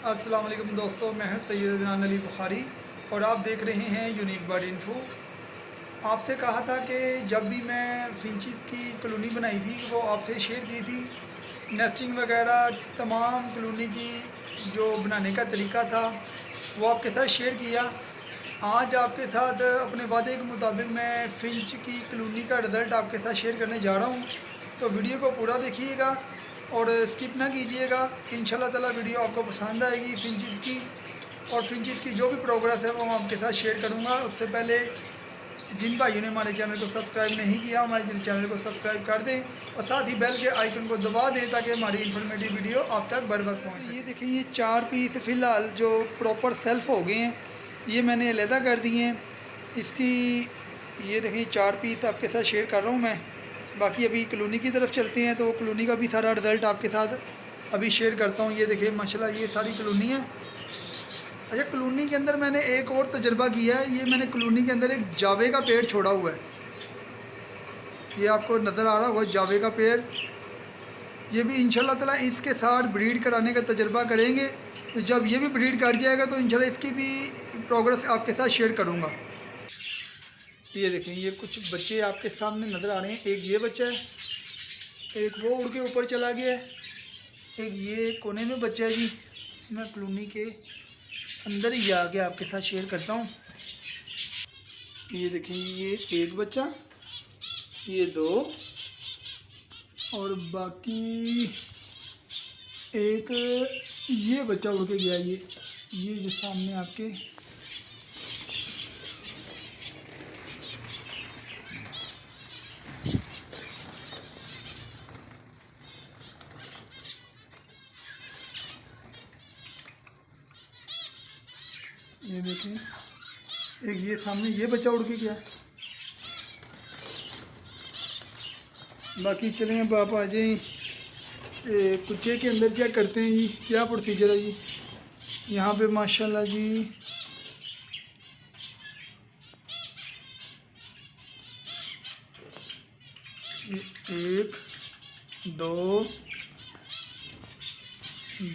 अस्सलाम वालेकुम दोस्तों, मैं हूं सैयद अदनान अली बुखारी और आप देख रहे हैं यूनिक बर्ड इन्फो। आपसे कहा था कि जब भी मैं फिंचिस की कॉलोनी बनाई थी वो आपसे शेयर की थी, नेस्टिंग वगैरह तमाम कॉलोनी की जो बनाने का तरीका था वो आपके साथ शेयर किया। आज आपके साथ अपने वादे के मुताबिक मैं फिंच की कॉलोनी का रिज़ल्ट आपके साथ शेयर करने जा रहा हूँ, तो वीडियो को पूरा देखिएगा और स्किप ना कीजिएगा। इंशाल्लाह ताला वीडियो आपको पसंद आएगी फिंचिस की, और फिंचिस की जो भी प्रोग्रेस है वो मैं आपके साथ शेयर करूँगा। उससे पहले जिन भाइयों ने हमारे चैनल को सब्सक्राइब नहीं किया, हमारे चैनल को सब्सक्राइब कर दें और साथ ही बेल के आइकन को दबा दें ताकि हमारी इन्फॉर्मेटिव वीडियो आप तक बर वक्त पहुँचे। ये देखिए, ये 4 पीस फ़िलहाल जो प्रॉपर सेल्फ हो गए हैं, ये मैंने अलहदा कर दिए हैं। इसकी ये देखिए 4 पीस आपके साथ शेयर कर रहा हूँ मैं। बाकी अभी कॉलोनी की तरफ चलते हैं तो कॉलोनी का भी सारा रिज़ल्ट आपके साथ अभी शेयर करता हूँ। ये देखिए माशाल्लाह ये सारी कॉलोनी है। अच्छा, कॉलोनी के अंदर मैंने एक और तजर्बा किया है। ये मैंने कॉलोनी के अंदर एक जावे का पेड़ छोड़ा हुआ है, ये आपको नज़र आ रहा होगा जावे का पेड़। ये भी इंशाल्लाह ताला इसके साथ ब्रीड कराने का तजर्बा करेंगे, तो जब ये भी ब्रीड कर जाएगा तो इंशाल्लाह इसकी भी प्रोग्रेस आपके साथ शेयर करूँगा। ये देखें, ये कुछ बच्चे आपके सामने नज़र आ रहे हैं। एक ये बच्चा है, एक वो उड़ के ऊपर चला गया है, एक ये कोने में बच्चा है जी। मैं कॉलोनी के अंदर ही आके आपके साथ शेयर करता हूँ। ये देखें, ये एक बच्चा, ये 2 और बाकी एक ये बच्चा उड़ के गया। ये जो सामने आपके ये देखें, एक ये सामने ये बच्चा उड़ के गया। बाकी चलें अब आप आ जाएँ कुचे के अंदर चेक करते हैं जी क्या प्रोसीजर है जी। यहाँ पे माशाल्लाह जी ये 1 2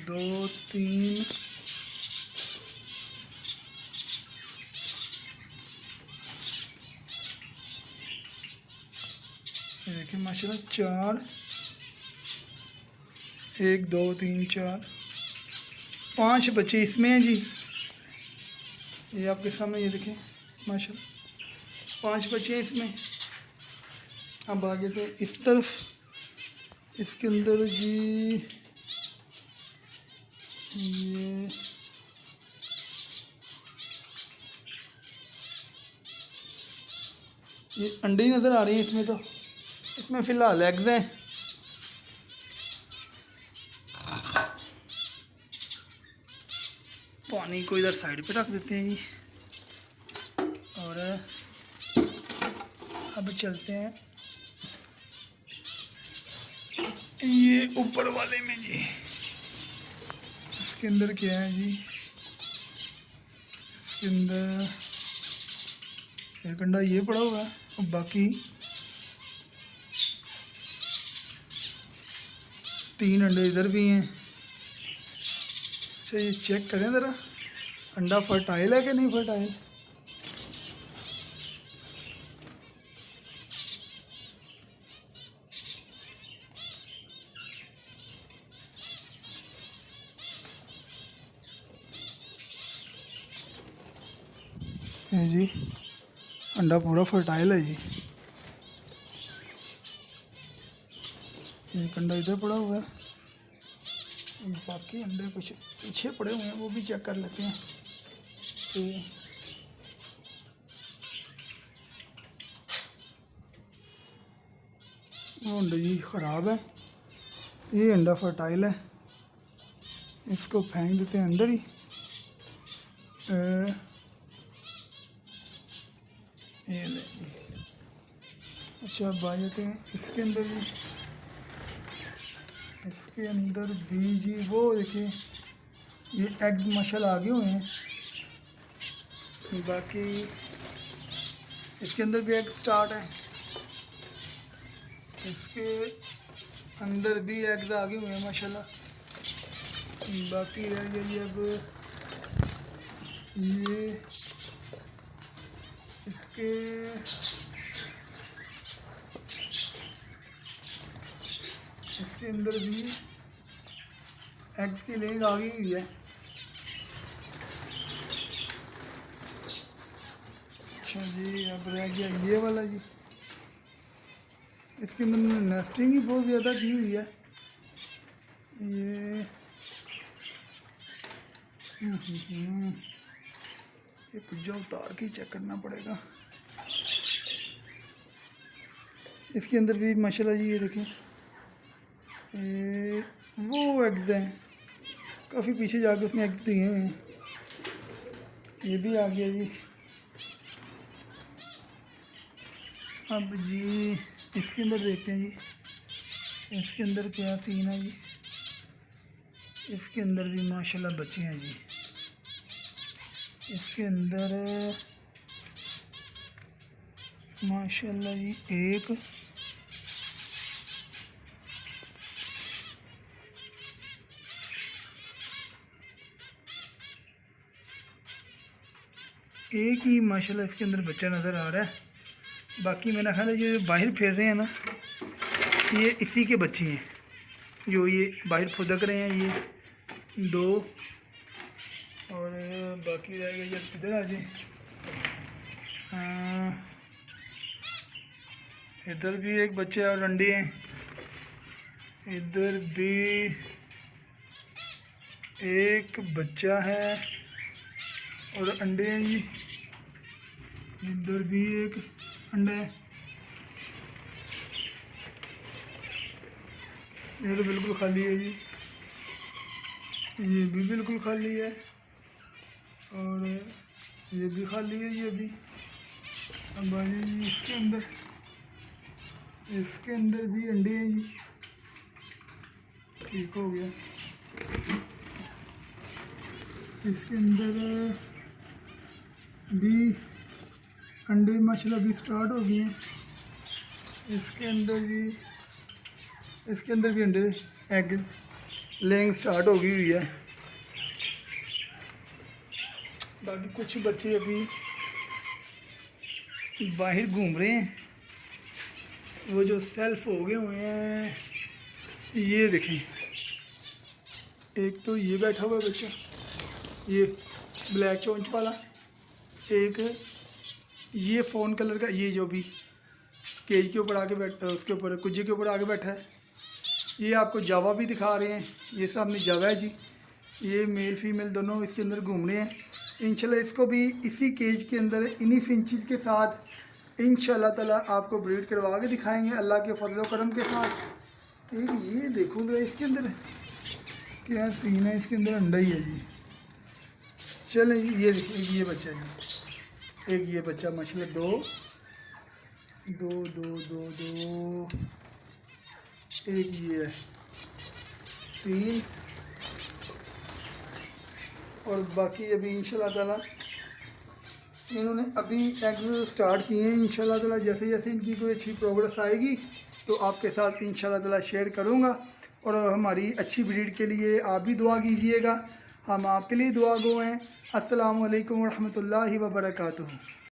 2 3 देखिए माशाल्लाह 4, 1 2 3 4 5 बच्चे इसमें हैं जी। ये आपके सामने ये देखें माशाल्लाह 5 बच्चे हैं इसमें। अब आ जाते हैं इस तरफ, इसके अंदर जी ये अंडे ही नज़र आ रहे हैं इसमें। तो इसमें फ़िलहाल एग्स हैं। पानी को इधर साइड पे रख देते हैं जी और अब चलते हैं ये ऊपर वाले में जी। इसके अंदर क्या है जी, इसके अंदर एक अंडा ये पड़ा हुआ है और बाकी 3 अंडे इधर भी हैं। अच्छा, ये चेक करें ज़रा अंडा फर्टाइल है कि नहीं फर्टाइल। है जी, अंडा पूरा फर्टाइल है जी। एक अंडा इधर पड़ा हुआ है, बाकी अंडे कुछ पीछे पड़े हुए हैं, वो भी चेक कर लेते हैं। तो वो अंडा जी ख़राब है, ये अंडा फर्टाइल है। इसको फेंक देते हैं अंदर ही। ये ले। अच्छा, अब आ जाते हैं इसके अंदर भी। इसके अंदर भी जी वो देखिए ये एग माशाल्लाह आगे हुए हैं। बाकी इसके अंदर भी एग स्टार्ट है, इसके अंदर भी एग्स आगे हुए हैं माशाल्लाह। बाकी रह गई अब ये इसके अंदर भी एग्स की लेग आ गई हुई है। अच्छा जी, अब रह गया ये वाला जी। इसके अंदर नेस्टिंग ही बहुत ज़्यादा की हुई है। ये कुछ उतार के चेक करना पड़ेगा। इसके अंदर भी माशाल्लाह जी, ये देखें वो एग्स हैं, काफ़ी पीछे जाके उसने एग्स दिए हैं। ये भी आ गया जी। अब जी इसके अंदर देखते हैं जी, इसके अंदर क्या सीन है जी। इसके अंदर भी माशाल्लाह बच्चे हैं जी। इसके अंदर माशाल्लाह जी एक ही माशाल्लाह इसके अंदर बच्चा नज़र आ रहा है। बाकी मेरा ख्याल है ये बाहर फिर रहे हैं ना, ये इसी के बच्चे हैं जो ये बाहर फुदक रहे हैं, ये दो। और बाकी रह गया, ये इधर आ जाए। इधर भी एक बच्चा और अंडे हैं। इधर भी एक बच्चा है और अंडे हैं जी। इधर भी एक अंडा है। ये तो बिल्कुल खाली है जी। ये भी बिल्कुल खाली है और ये भी खाली है। ये भी अब आ जाइए जी इसके अंदर भी अंडे हैं जी। ठीक हो गया। इसके अंदर भी अंडे माशाल्लाह भी स्टार्ट हो गए हैं। इसके अंदर भी अंडे एग लेइंग स्टार्ट हो गई हुई है। बाकी कुछ बच्चे अभी बाहर घूम रहे हैं, वो जो सेल्फ हो गए हुए हैं। ये देखें, एक तो ये बैठा हुआ है बच्चा, ये ब्लैक चोंच वाला। एक ये फ़ोन कलर का, ये जो भी केज के ऊपर आके बैठा है, उसके ऊपर कुज्जे के ऊपर आके बैठा है। ये आपको जावा भी दिखा रहे हैं। ये सामने जावा है जी। ये मेल फीमेल दोनों इसके अंदर घूम रहे हैं। इंशाल्लाह इसको भी इसी केज के अंदर इन्हीं फिंचेस के साथ इंशाल्लाह ताला आपको ब्रीड करवा के दिखाएंगे अल्लाह के फजल करम के साथ। एक ये देखो जरा, इसके अंदर क्या सीन है। इसके अंदर अंडा ही है जी। चलें, ये देखिए ये बच्चा है, एक ये बच्चा माशाल्लाह दो दो दो दो दो, एक ये है, तीन। और बाकी अभी इंशाल्लाह ताला इन्होंने अभी एग स्टार्ट किए हैं। इंशाल्लाह ताला जैसे जैसे इनकी कोई अच्छी प्रोग्रेस आएगी तो आपके साथ इंशाल्लाह ताला शेयर करूँगा। और हमारी अच्छी ब्रीड के लिए आप भी दुआ कीजिएगा, हम आपके लिए दुआ गो हैं। अस्सलामु अलैकुम रहमतुल्लाहि व बरकातुहू।